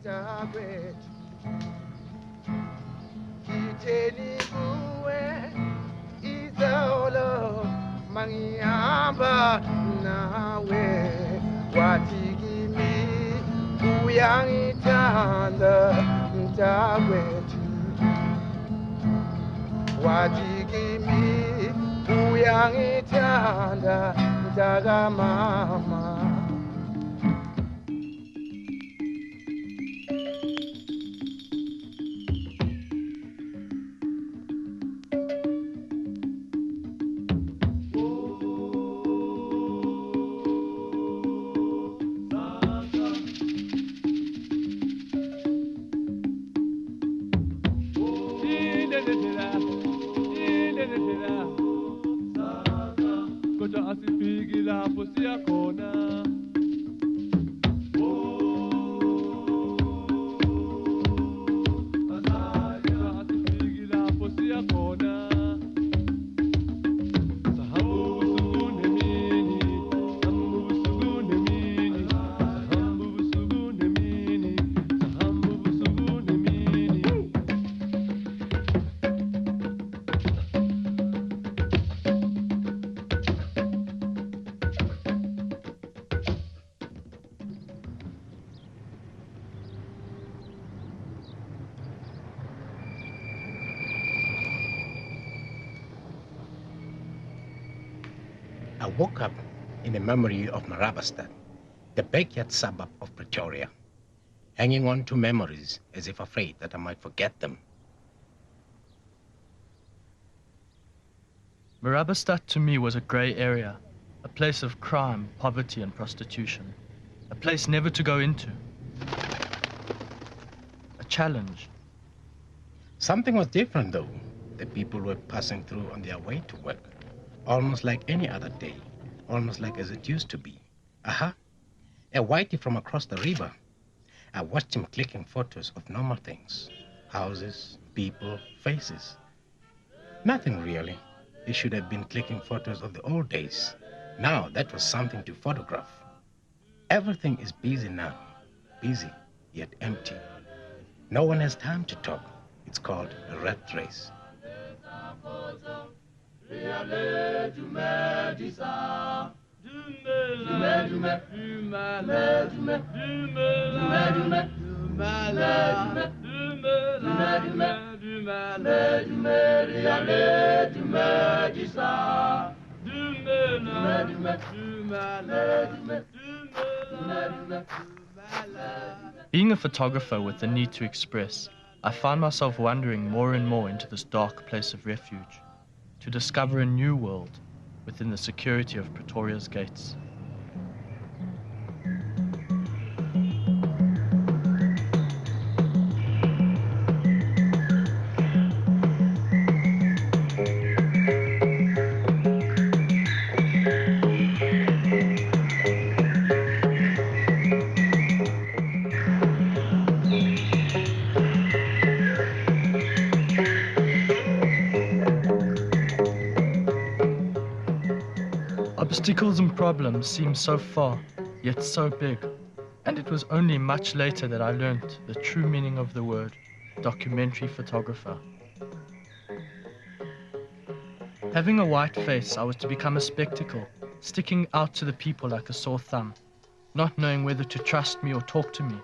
mntakwethu ngitheni kuwe izolo mangihamba nawe wathi kimi uyangithanda mntakwethu wathi kimi uyangithanda mntakamama. I woke up in the memory of Marabastad, the backyard suburb of Pretoria, hanging on to memories as if afraid that I might forget them. Marabastad to me was a grey area, a place of crime, poverty and prostitution, a place never to go into, a challenge. Something was different though. The people were passing through on their way to work, almost like any other day, almost like as it used to be. Aha, a whitey from across the river. I watched him clicking photos of normal things, houses, people, faces. Nothing really. He should have been clicking photos of the old days. Now that was something to photograph. Everything is busy now, busy yet empty. No one has time to talk. It's called a rat race. Being a photographer with the need to express, I found myself wandering more and more into this dark place of refuge, to discover a new world within the security of Pretoria's gates. Obstacles and problems seemed so far, yet so big, and it was only much later that I learnt the true meaning of the word documentary photographer. Having a white face, I was to become a spectacle, sticking out to the people like a sore thumb, not knowing whether to trust me or talk to me.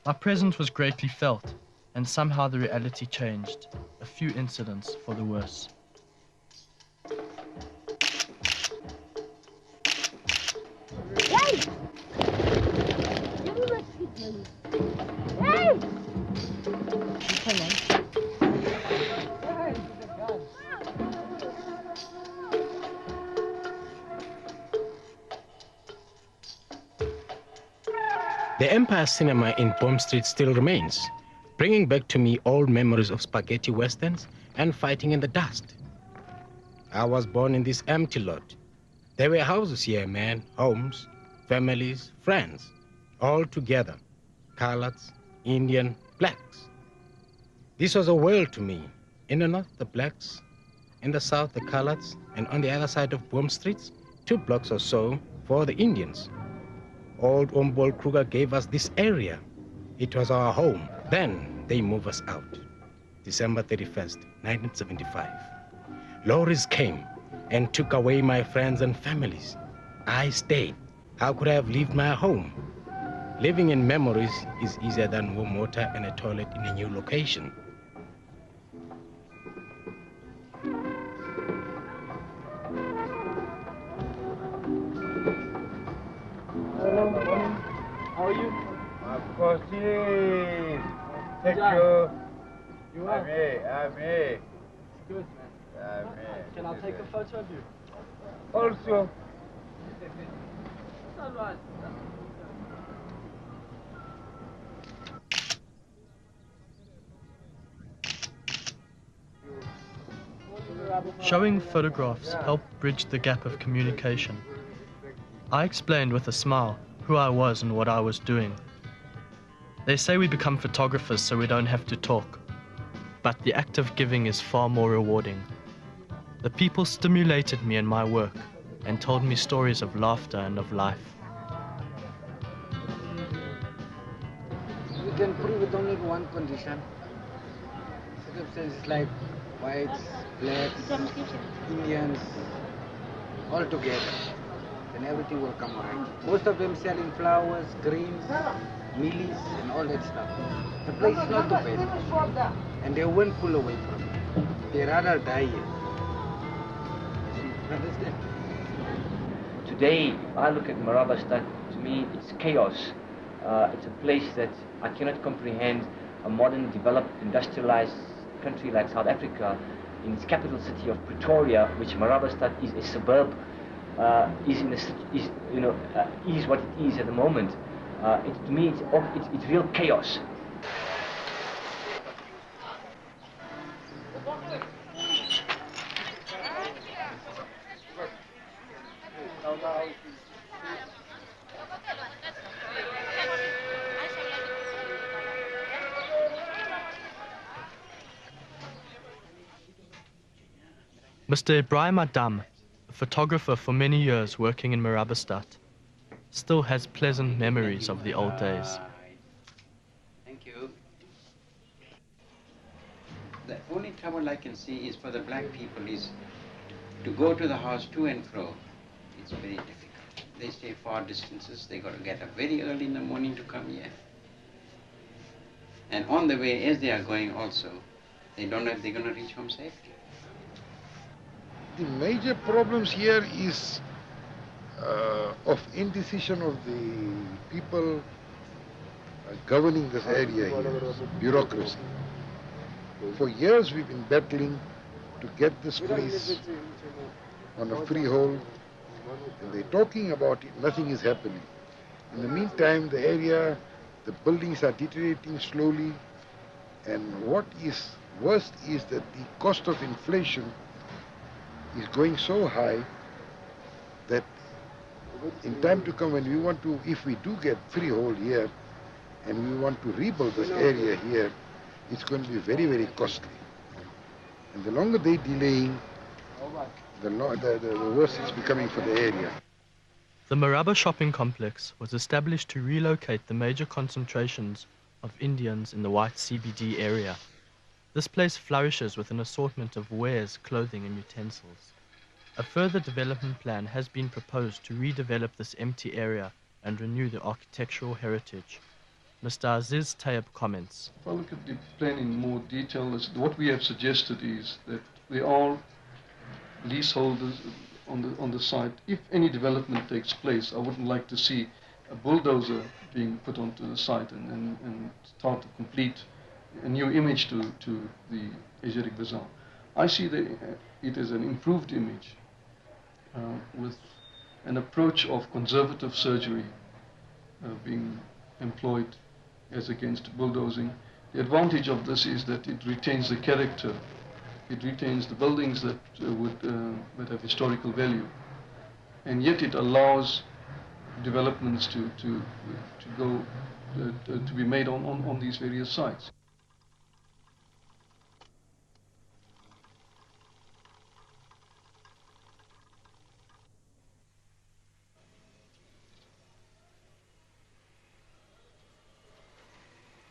My presence was greatly felt, and somehow the reality changed, a few incidents for the worse. The Empire Cinema in Boom Street still remains, bringing back to me old memories of spaghetti westerns and fighting in the dust. I was born in this empty lot. There were houses here, man, homes, families, friends, all together, coloreds, Indian, blacks. This was a world to me. In the north, the blacks, in the south, the coloreds, and on the other side of Boom Street, 2 blocks or so for the Indians. Old Ombol Kruger gave us this area. It was our home. Then they moved us out. December 31st, 1975. Lorries came and took away my friends and families. I stayed. How could I have left my home? Living in memories is easier than warm water and a toilet in a new location. Hello, morning. How are you? Of course, yes. Thank Yeah. you. You are? I'm here. It's good, man. I'm here. Can I take a photo of you? Also, That's all right. Showing photographs helped bridge the gap of communication. I explained with a smile who I was and what I was doing. They say we become photographers so we don't have to talk, but the act of giving is far more rewarding. The people stimulated me in my work and told me stories of laughter and of life. We can prove it only in one condition. Circumstances like whites, blacks, Indians, all together. Then everything will come alright. Most of them selling flowers, greens, mealies, and all that stuff. The place is not too bad. And they won't pull away from it. They rather die here. Understand? Today, if I look at Marabastad, to me it's chaos. It's a place that I cannot comprehend. A modern, developed, industrialized country like South Africa, in its capital city of Pretoria, which Marabastad is a suburb, is what it is at the moment. To me, it's real chaos. Mr. Ibrahim Adam, a photographer for many years working in Marabastad, still has pleasant memories of the old days. Thank you. The only trouble I can see is for the black people is to go to the house to and fro. It's very difficult. They stay far distances. They got to get up very early in the morning to come here. And on the way, as they are going also, they don't know if they're going to reach home safely. the major problems here is of indecision of the people governing this area here, bureaucracy. For years we've been battling to get this place on a freehold, and they're talking about it, nothing is happening. In the meantime, the area, the buildings are deteriorating slowly, and what is worst is that the cost of inflation is going so high that in time to come, when we want to, if we do get freehold here, and we want to rebuild this area here, it's going to be very, very costly. And the longer they're delaying, the worse it's becoming for the area. The Maraba shopping complex was established to relocate the major concentrations of Indians in the white CBD area. This place flourishes with an assortment of wares, clothing and utensils. A further development plan has been proposed to redevelop this empty area and renew the architectural heritage. Mr. Aziz Tayyab comments. If I look at the plan in more detail, what we have suggested is that there are leaseholders on the site. If any development takes place, I wouldn't like to see a bulldozer being put onto the site and start to complete a new image to the Asiatic Bazaar. I see it as an improved image with an approach of conservative surgery being employed as against bulldozing. The advantage of this is that it retains the character. It retains the buildings that that have historical value, and yet it allows developments to be made on these various sites.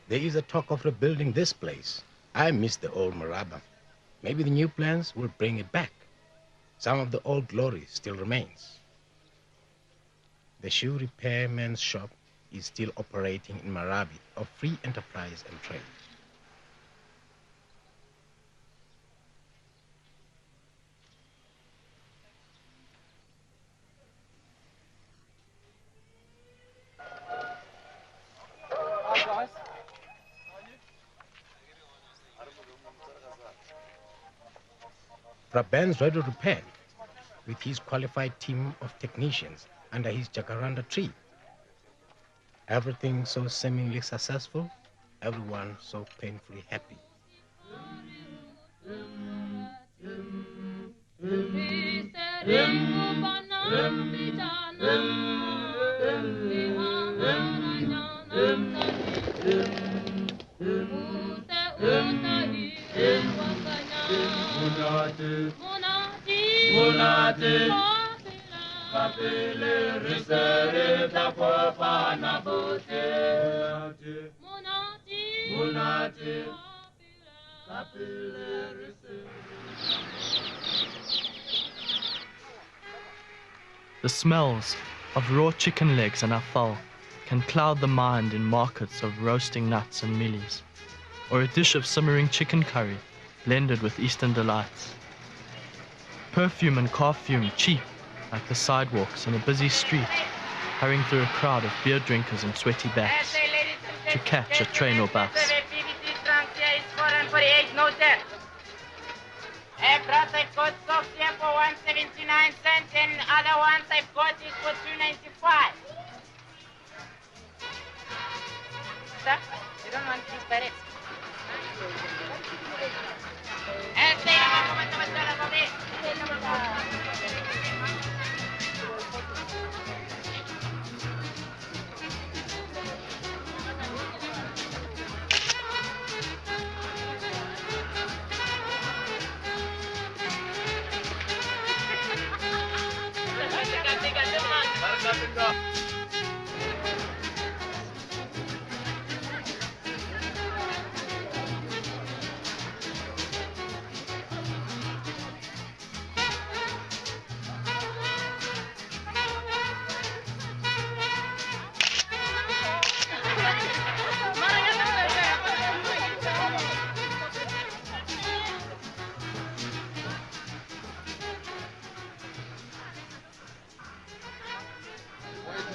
There is a talk of rebuilding this place. I miss the old Maraba. Maybe the new plans will bring it back. Some of the old glory still remains. The shoe repairman's shop is still operating in Marabi of free enterprise and trade. Brabant's Radio Repair, with his qualified team of technicians under his jacaranda tree. Everything so seemingly successful, everyone so painfully happy. The smells of raw chicken legs and afal can cloud the mind in markets of roasting nuts and mealies, or a dish of simmering chicken curry blended with Eastern delights. Perfume and car fume cheap like the sidewalks in a busy street, hurrying through a crowd of beer drinkers and sweaty backs to catch a train or bus. Brass I've got socks here for 179 cents and other ones I've got it for 2.95. Sir, you don't want this beret?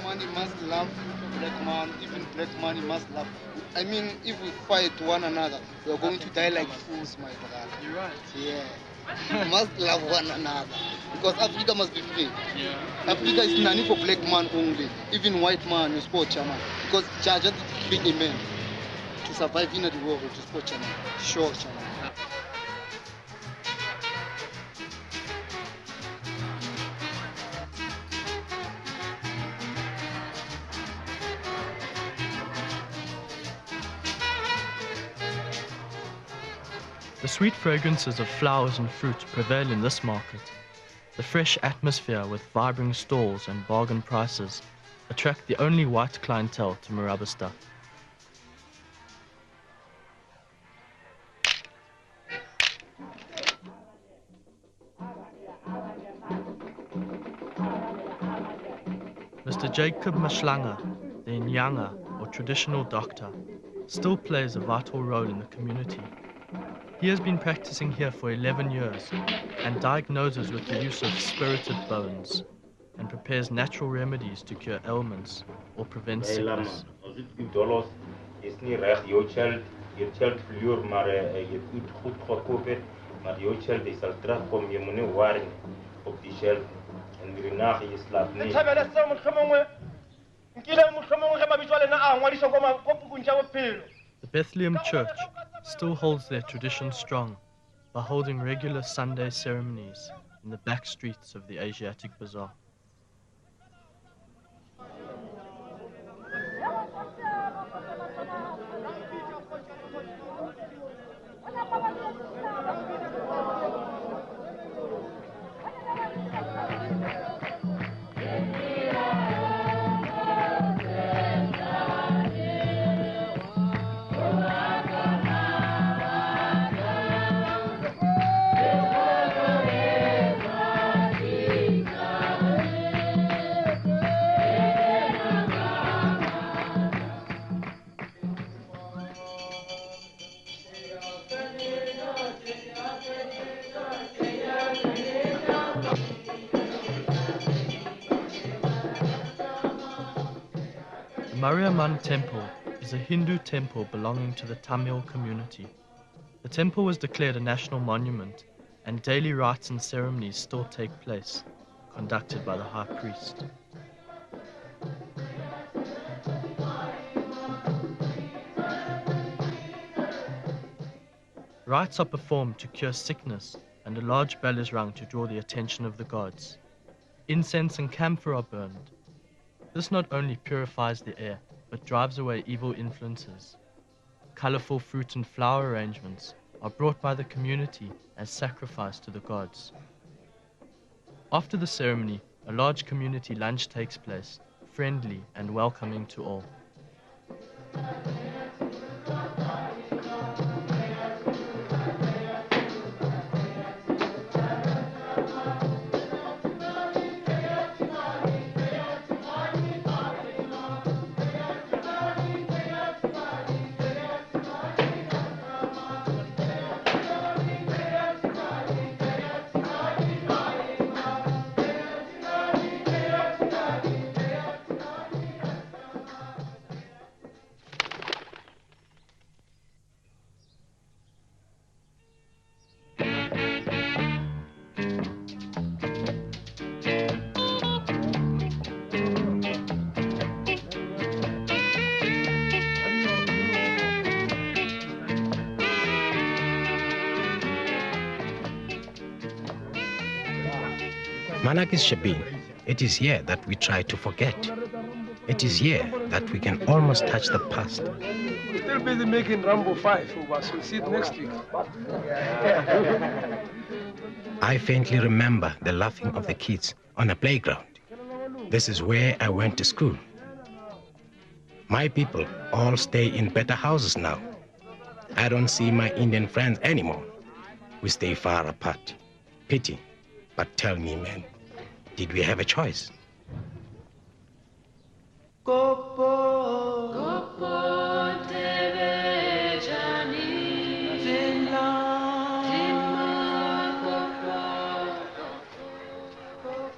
Money must love black man, even black money must love. I mean, if we fight one another, we are going to die like fools, my brother. You're right. Yeah. We must love one another. Because Africa must be free. Yeah. Africa is nani for black man only. Even white man is sport chairman. Because Jaja bring a man to survive in the world to sport chairman. Sure, chairman. The sweet fragrances of flowers and fruit prevail in this market. The fresh atmosphere with vibrant stalls and bargain prices attract the only white clientele to Marabastad. Mr. Jacob Mashlanga, the Nyanga or traditional doctor, still plays a vital role in the community. He has been practicing here for 11 years and diagnoses with the use of spirited bones and prepares natural remedies to cure ailments or prevent sickness. The Bethlehem Church still holds their tradition strong by holding regular Sunday ceremonies in the back streets of the Asiatic Bazaar. Mariamman Temple is a Hindu temple belonging to the Tamil community. The temple was declared a national monument, and daily rites and ceremonies still take place, conducted by the high priest. Rites are performed to cure sickness, and a large bell is rung to draw the attention of the gods. Incense and camphor are burned. This not only purifies the air, but drives away evil influences. Colorful fruit and flower arrangements are brought by the community as sacrifice to the gods. After the ceremony, a large community lunch takes place, friendly and welcoming to all. Manakis Shabin, it is here that we try to forget. It is here that we can almost touch the past. Still busy making Rambo 5, but we'll see it next week. I faintly remember the laughing of the kids on a playground. This is where I went to school. My people all stay in better houses now. I don't see my Indian friends anymore. We stay far apart. Pity. But tell me, man, did we have a choice?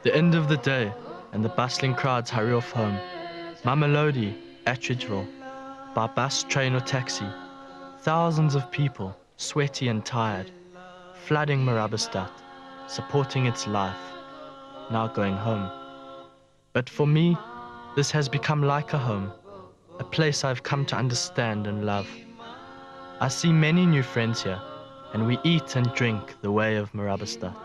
The end of the day, and the bustling crowds hurry off home. Mamelodi, Attridgeville, by bus, train or taxi. Thousands of people, sweaty and tired, flooding Marabastad, supporting its life, now going home. But for me, this has become like a home, a place I've come to understand and love. I see many new friends here, and we eat and drink the way of Marabastad.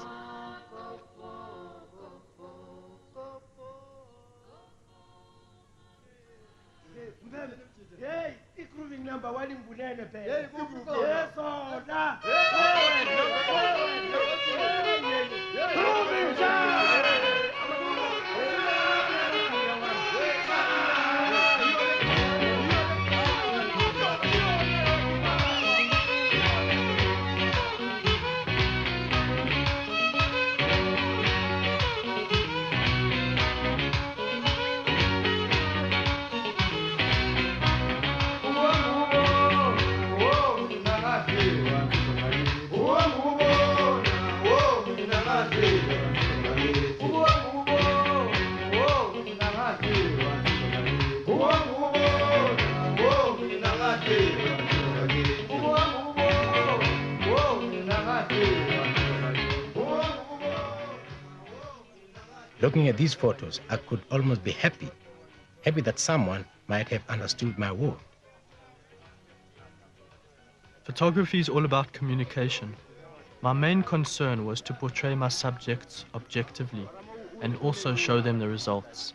Looking at these photos, I could almost be happy that someone might have understood my war. Photography is all about communication. My main concern was to portray my subjects objectively and also show them the results.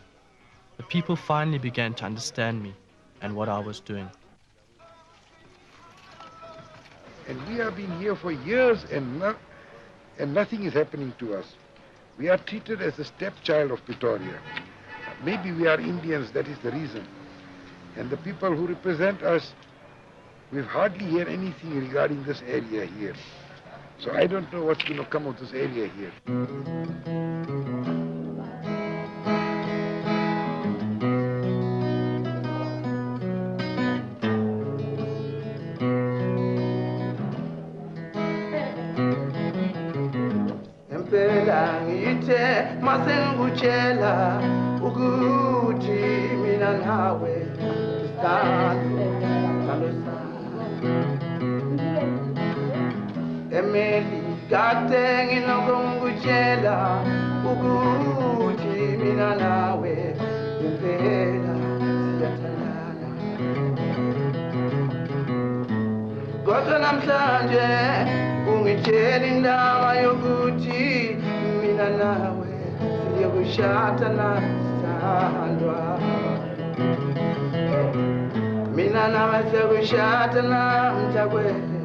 The people finally began to understand me and what I was doing. And we have been here for years and nothing is happening to us. We are treated as a stepchild of Pretoria. Maybe we are Indians, that is the reason. And the people who represent us, we've hardly heard anything regarding this area here. So I don't know what's going to come of this area here. Masenguchela ukuthi mina nawe Emeli kade nginokungutshela ukuthi mina nawe impela siyathandana. Kodwa namhlanje ungitshela indaba yokuthi mina nawe siyokushadana sithandwa. Mina nawe siyokushadana mntakwethu.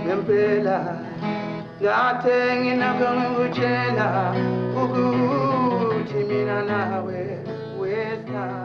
Ngempela kade nginokungutshela ukuthi mina nawe wesithandwa.